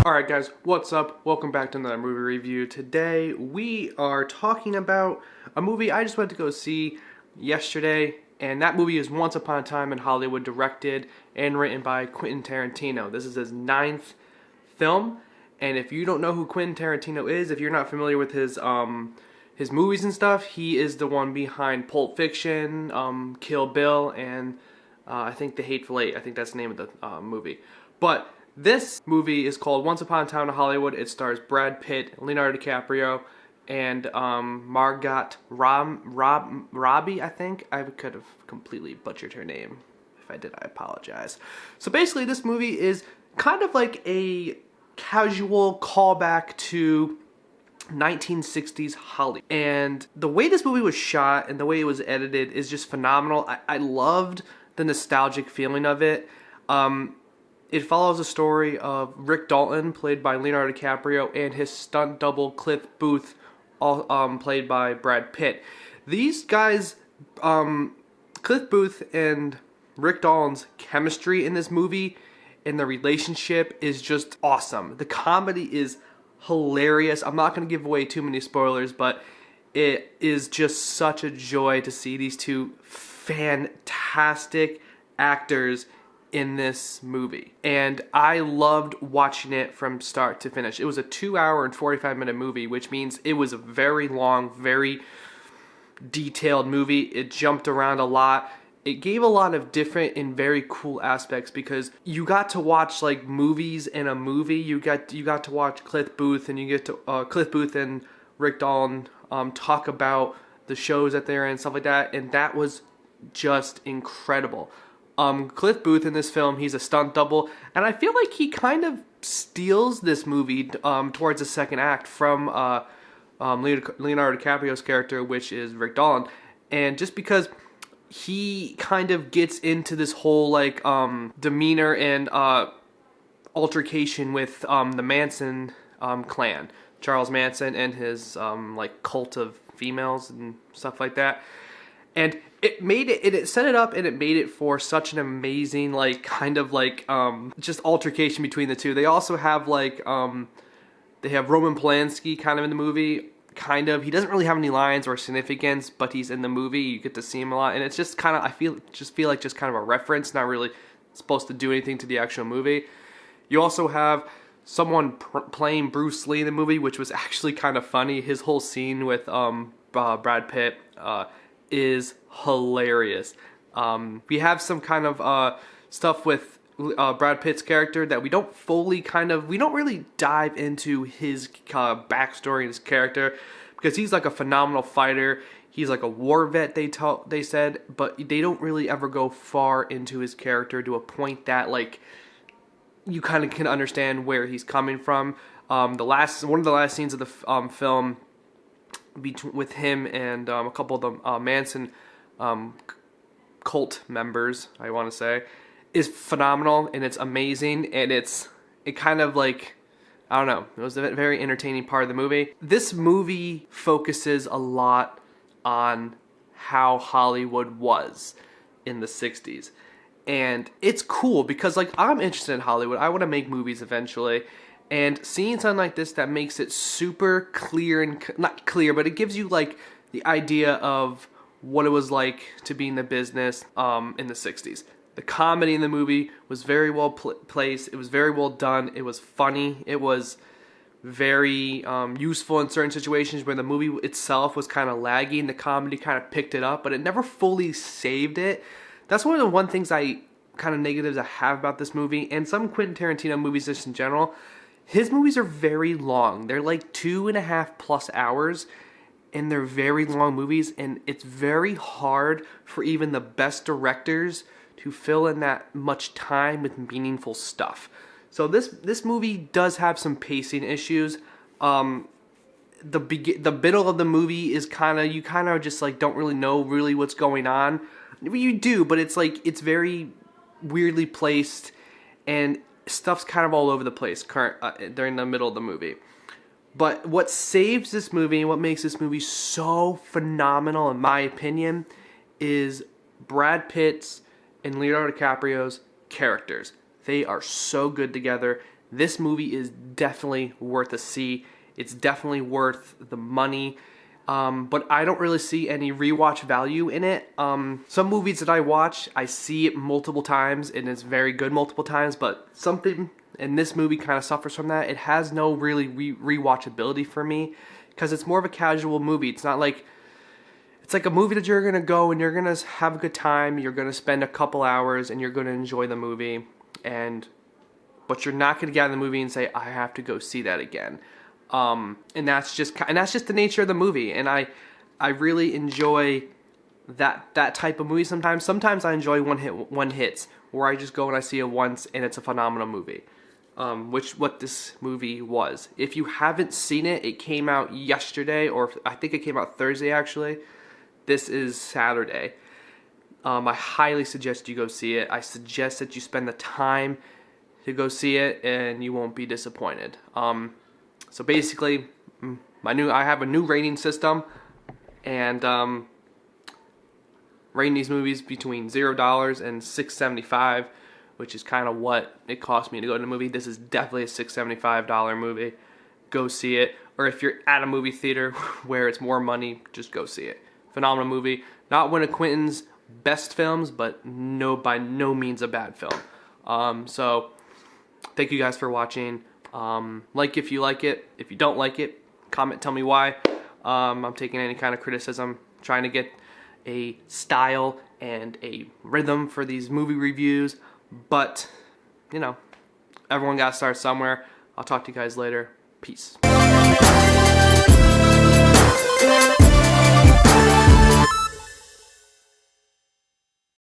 Alright guys, what's up? Welcome back to another movie review. Today we are talking about a movie I just went to go see yesterday, and that movie is Once Upon a Time in Hollywood, directed and written by Quentin Tarantino. This is his 9th film, and if you don't know who Quentin Tarantino is, if you're not familiar with his movies and stuff, he is the one behind Pulp Fiction, Kill Bill, and I think The Hateful Eight. I think that's the name of the movie. But this movie is called Once Upon a Time in Hollywood. It stars Brad Pitt, Leonardo DiCaprio, and Margot Robbie, I think. I could have completely butchered her name. If I did, I apologize. So basically, this movie is kind of like a casual callback to 1960s Hollywood. And the way this movie was shot and the way it was edited is just phenomenal. I loved the nostalgic feeling of it. It follows the story of Rick Dalton, played by Leonardo DiCaprio, and his stunt double Cliff Booth, played by Brad Pitt. These guys, Cliff Booth and Rick Dalton's chemistry in this movie and the relationship is just awesome. The comedy is hilarious. I'm not going to give away too many spoilers, but it is just such a joy to see these two fantastic actors in this movie, and I loved watching it from start to finish. It was a 2-hour and 45-minute movie, which means it was a very long, very detailed movie. It jumped around a lot. It gave a lot of different and very cool aspects because you got to watch like movies in a movie. You got to watch Cliff Booth, and you get to Cliff Booth and Rick Dalton talk about the shows that they're in and stuff like that, and that was just incredible. Cliff Booth in this film, he's a stunt double, and I feel like he kind of steals this movie towards the second act from Leonardo DiCaprio's character, which is Rick Dalton, and just because he kind of gets into this whole like demeanor and altercation with the Manson clan, Charles Manson and his like cult of females and stuff like that. And it set it up, and it made it for such an amazing, like, kind of like, just altercation between the two. They also have, like, they have Roman Polanski kind of in the movie, kind of. He doesn't really have any lines or significance, but he's in the movie. You get to see him a lot, and it's just kind of, I feel like just kind of a reference, not really supposed to do anything to the actual movie. You also have someone playing Bruce Lee in the movie, which was actually kind of funny. His whole scene with Brad Pitt is hilarious. We have some kind of stuff with Brad Pitt's character that we don't really dive into his backstory and his character, because he's like a phenomenal fighter. He's like a war vet, they said, but they don't really ever go far into his character to a point that like you kind of can understand where he's coming from. One of the last scenes of the film with him and a couple of the Manson cult members, I want to say, is phenomenal, and it's amazing, and it kind of like, I don't know, it was a very entertaining part of the movie. This movie focuses a lot on how Hollywood was in the 60s, and it's cool because like I'm interested in Hollywood. I want to make movies eventually. And seeing something like this that makes it super clear, and not clear, but it gives you like the idea of what it was like to be in the business in the 60s. The comedy in the movie was very well placed. It was very well done. It was funny. It was very useful in certain situations where the movie itself was kind of lagging. The comedy kind of picked it up, but it never fully saved it. That's one of the things kind of negatives I have about this movie, and some Quentin Tarantino movies just in general. His movies are very long. They're like 2.5+ hours, and they're very long movies, and it's very hard for even the best directors to fill in that much time with meaningful stuff. So this movie does have some pacing issues. The middle of the movie is you kind of just like don't really know what's going on. You do, but it's like it's very weirdly placed, and stuff's kind of all over the place during the middle of the movie. But what saves this movie and what makes this movie so phenomenal, in my opinion, is Brad Pitt's and Leonardo DiCaprio's characters. They are so good together. This movie is definitely worth a see. It's definitely worth the money. But I don't really see any rewatch value in it. Some movies that I watch, I see it multiple times and it's very good multiple times, but something in this movie kind of suffers from that. It has no really rewatchability for me because it's more of a casual movie. It's not like, it's like a movie that you're going to go and you're going to have a good time, you're going to spend a couple hours and you're going to enjoy the movie, but you're not going to get out of the movie and say, I have to go see that again. And that's just the nature of the movie, and I really enjoy that type of movie sometimes. Sometimes I enjoy one hits where I just go and I see it once and it's a phenomenal movie. What this movie was. If you haven't seen it, it came out yesterday, or I think it came out Thursday actually. This is Saturday. I highly suggest you go see it. I suggest that you spend the time to go see it and you won't be disappointed. So basically, I have a new rating system, and rating these movies between $0 and $6.75, which is kind of what it cost me to go to the movie. This is definitely a $6.75 movie. Go see it. Or if you're at a movie theater where it's more money, just go see it. Phenomenal movie. Not one of Quentin's best films, but by no means a bad film. So thank you guys for watching. Like if you like it. If you don't like it, comment, tell me why. I'm taking any kind of criticism, trying to get a style and a rhythm for these movie reviews, but, you know, everyone got to start somewhere. I'll talk to you guys later. Peace.